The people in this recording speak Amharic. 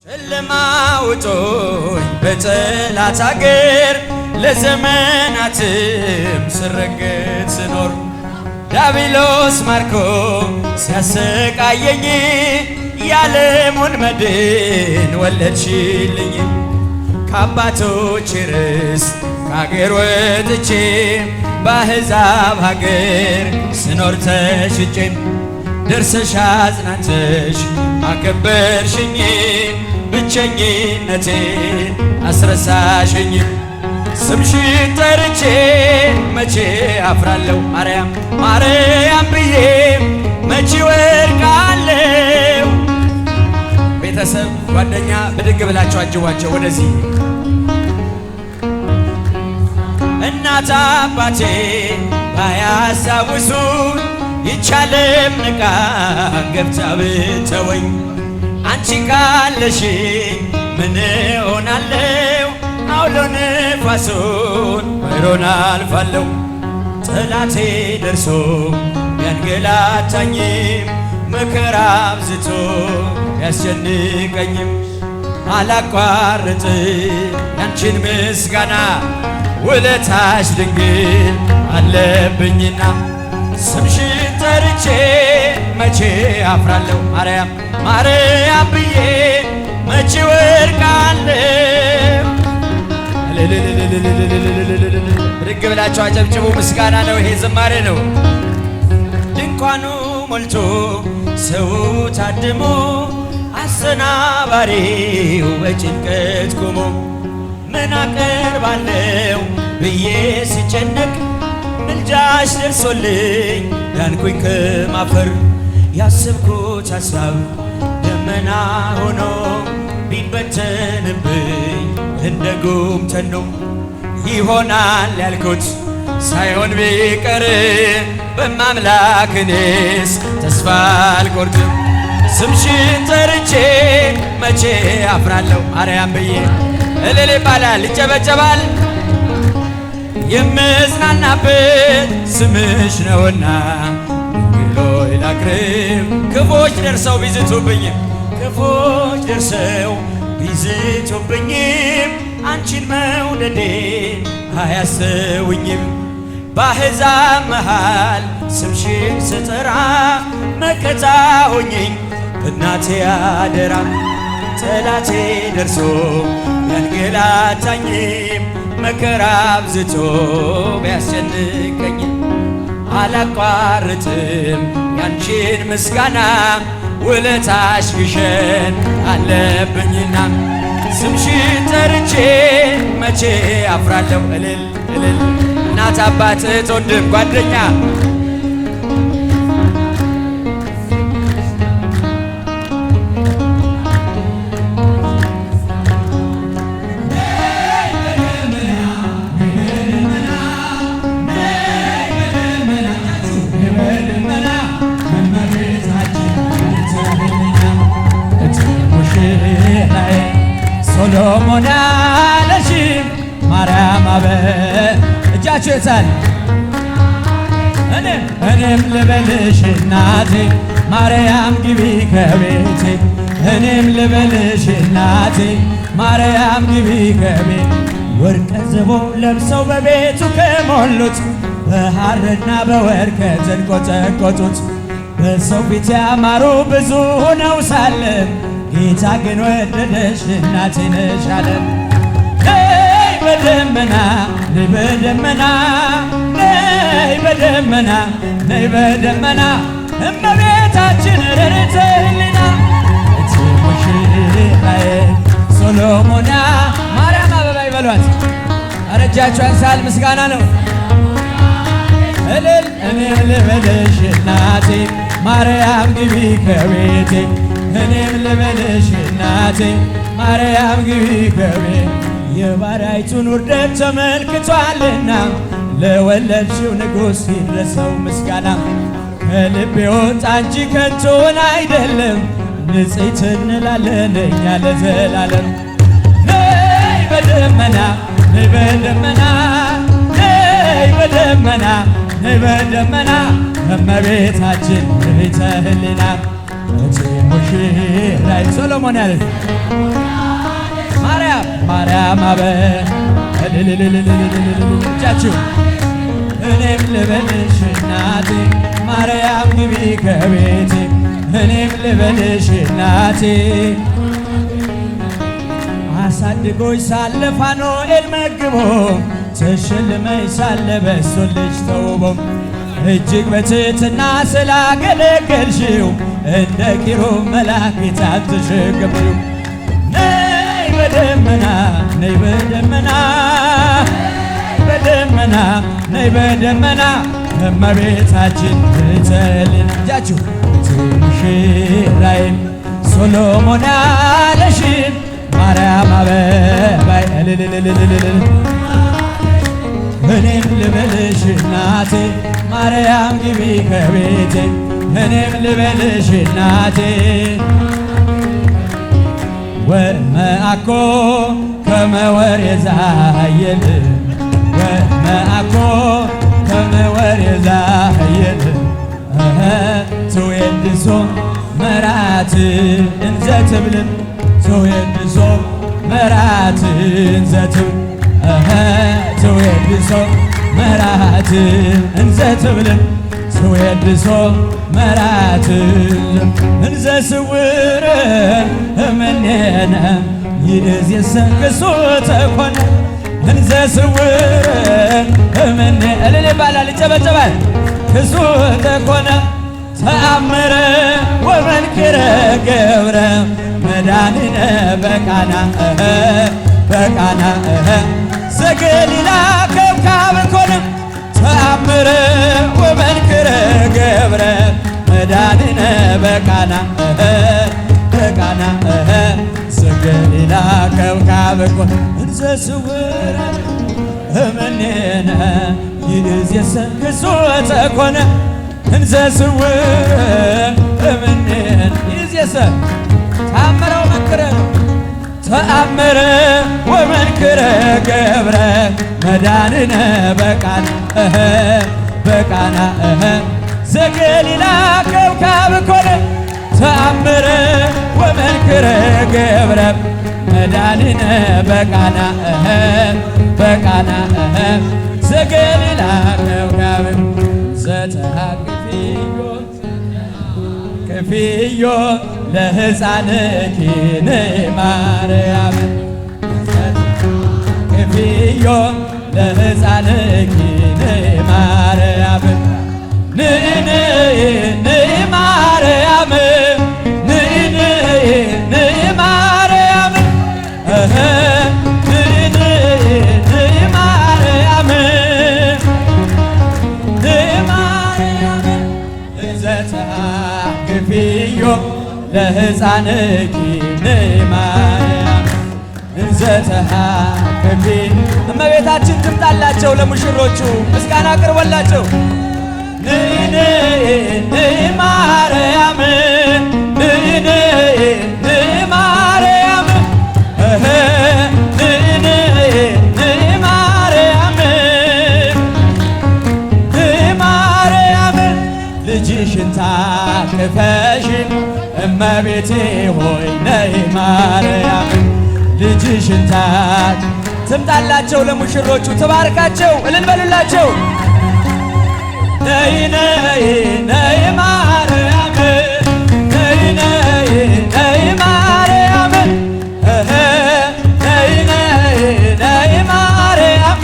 ጨለማውቶኝ በጠላት አገር ለዘመናትም ስረገጥ ስኖር ዲያብሎስ ማርኮ ሲያሰቃየኝ የዓለሙን መድን ወለድሽልኝ። ከአባቶች ርስት ከአገር ወጥቼ በአሕዛብ ሀገር ስኖር ተሽጬ ደርሰሽ አጽናንተሽ አከበርሽኝ። ብቸኝነቴን አስረሳሽኝ። ስምሽን ጠርቼ መቼ አፍራለሁ ማርያም ማርያም ብዬ መቼ ወድቃለሁ። ቤተሰብ ጓደኛ ብድግ ብላችሁ አጅቧቸው ወደዚህ። እናት አባቴ ባያስታውሱኝ ይቻለም ንቃ ገብታ ብተወኝ አንቺ ካለሽ ምን እሆናለሁ? አውሎ ነፋሱን ባሕሩን አልፋለሁ። ጠላቴ ደርሶ ቢያንገላታኝም መከራ አብዝቶ ቢያስጨንቀኝም አላቋርጥም ያንቺን ምስጋና ውለታሽ ድንግል አለብኝና ስምሽን ጠርቼ መቼ አፍራለሁ ማርያም ማርያም ብዬ መቼ ወድቃለሁ። ብድግ ብላችሁ አጨብጭቡ። ምስጋና ነው ይሄ፣ ዝማሬ ነው። ድንኳኑ ሞልቶ ሰው ታድሞ አሰናባሪው በጭንቀት ቆሞ ምን አቀርባለሁ ብዬ ሲጨነቅ ምልጃሽ ደርሶልኝ ዳንኩኝ ከማፈር። ያሰብኩት ሐሳብ ደመና ሆኖ ቢበተንብኝ እንደ ጉም ተኖ ይሆናል ያልኩት ሳይሆን ቢቀር በማምላክ እኔስ ተስፋ አልቆርጥም። ስምሽን ጠርቼ መቼ አፍራለሁ ማርያም ብዬ እልል ይባላል ይጨበጨባል። የምጽናናበት ስምሽ ነውና ድንግሎይ ላቅርብ። ክፎች ደርሰው ቢዝቱብኝም ክፎች ደርሰው ቢዝቱብኝም አንቺን መውደዴን አያስተውኝም። በአሕዛብ መሃል ስምሽን ስጠራ መከታ ሆኝኝ እናቴ አደራ። ጠላቴ ደርሶ ቢያንገላታኝም መከራ አብዝቶ ቢያስጨንቀኝም አላቋርጥም ያንቺን ምስጋና ውለታሽ ግሸን አለብኝና ስምሽን ጠርቼ መቼ አፍራለሁ እልል እልል። እናት አባት እህት ወንድም ጓደኛ ሶሎሞን አለሽም ማርያም አበ እጃችሁ የታል? እኔም ልበልሽ እናቴ ማርያም ግቢ ከቤቴ። እኔም ልበልሽ እናቴ ማርያም ግቢ ከቤቴ። ወርቀ ዘቦ ለብሰው በቤቱ ከሞሉት በሐርና በወርቅ ከተንቆጠቆጡት በሰው ፊት ያማሩ ብዙ ሆነው ሳለ ጌታ ግን ወደደሽ እናቴ ነሽ አለ። ነይ በደመና ነይ በደመና ነይ በደመና ነይ በደመና እመቤታችን ርርተ ሕሊና እቲ ሙሽራዬ ሶሎሞን ማርያም አበባ ይበሏት። ኧረ እጃችሁ ያንሳል፣ ምስጋና ነው እልል። እኔም ልበልሽ እናቴ ማርያም ግቢ ከቤቴ። እኔም ልበልሽ እናቴ ማርያም ግቢ ከቤቴ። የባሪያይቱን ውርደት ተመልክቷልና ለወለድሽው ንጉሥ ይድረሰው ምስጋና። ከልቤ ወጣ እንጂ ከንቱን አይደለም ንጽሕት እንላለን እኛ ለዘላለም። ነይ በደመና ነይ በደመና ነይ በደመና ነይ በደመና እመቤታችን ርኅተ ሕሊና እቴ ሙሽራይ ሰሎሞን ያለች ማርያም ማርያም አበ እጃችሁ እኔም ልበልሽ እናቴ ማርያም ግቢ ከቤቴ እኔም ልበልሽ እናቴ አሳድጎኝ ሳለ ፋኖኤል መግቦ ተሸልመኝ ሳለ በእሱን ልጅ ተውቦ እጅግ በትሕትና ስላገለገልሽው እንደ ኪሩብ መልአክ ጌታን ተሸከምሽው። ነይ በደመና ነይ በደመና በደመና ነይ በደመና እመቤታችን ትጸልይ እጃችሁ ሙሽራዬ ሶሎሞን ያለሽን ማርያም አበባይ እኔም ልበልሽ እናቴ ማርያም ግቢ ከቤቴ እኔም ልበልሽ እናቴ ወመአኮ ከመወሬዛ አየል ወመአኮ ከመወሬዛ አየል ትዌድሶ መራት እንዘ ትብልን ትዌድሶ መራት እንዘ ትብል ትዌድሶ መራት እንዘ ትብልን ትዌድሶ መራት እንዘ ስውር እምኔነ ይእዜሰ ክሱተ ኮነ እንዘ ስውር እምኔ እልል ይባላል ይጨበጨባል ክሱተ ኮነ ተአምረ ወመንክረ ገብረ መድኃኒነ በቃና በቃና ዘገሊላ ከብካብ ኮነ ተአምረ ወመንክረ ገብረ መድኃኒነ በቃና በቃና ዘገሊላ ከብካብ ኮነ እንዘ ስውር እምኔነ ይእዜሰ ክሱተ ኮነ እንዘ ስውር እምኔነ ይእዜሰ ተአምረ ወመንክረ ተአምረ ወመንክረ ገብረ መድኃኒነ በቃና በቃና ዘገሊላ ከብካብ ኮነ ተአምረ ወመንክረ ገብረ መድኃኒነ በቃና በቃና ዘገሊላ ከብካብ ዘተሃክፊዮ ክፊዮ ለሕፃንኪ ማርያም ክፊዮ ለሕፃንኪ ማርያም ንኢ ማርያም ንኢ ማርያም ንኢ ማርያም ዘተሃክፊዮ ለሕፃንኪ ማርያም እንዘተሃክፊ እመቤታችን ትምጣላቸው ለሙሽሮቹ ምስጋና አቅርቦላቸው ንኢ ማርያም ንኢ ማርያም ንኢ ማርያም ማርያም ልጅሽን ታቅፈሽ እመቤቴ ሆይ ነይ ማርያም ልጅሽን ትምጣላቸው ለሙሽሮቹ ትባርካቸው እልል በሉላቸው ነይ ነይ ነይ ማርያም ነይ ነይ ነይ ማርያም ነይ ነይ ነይ ማርያም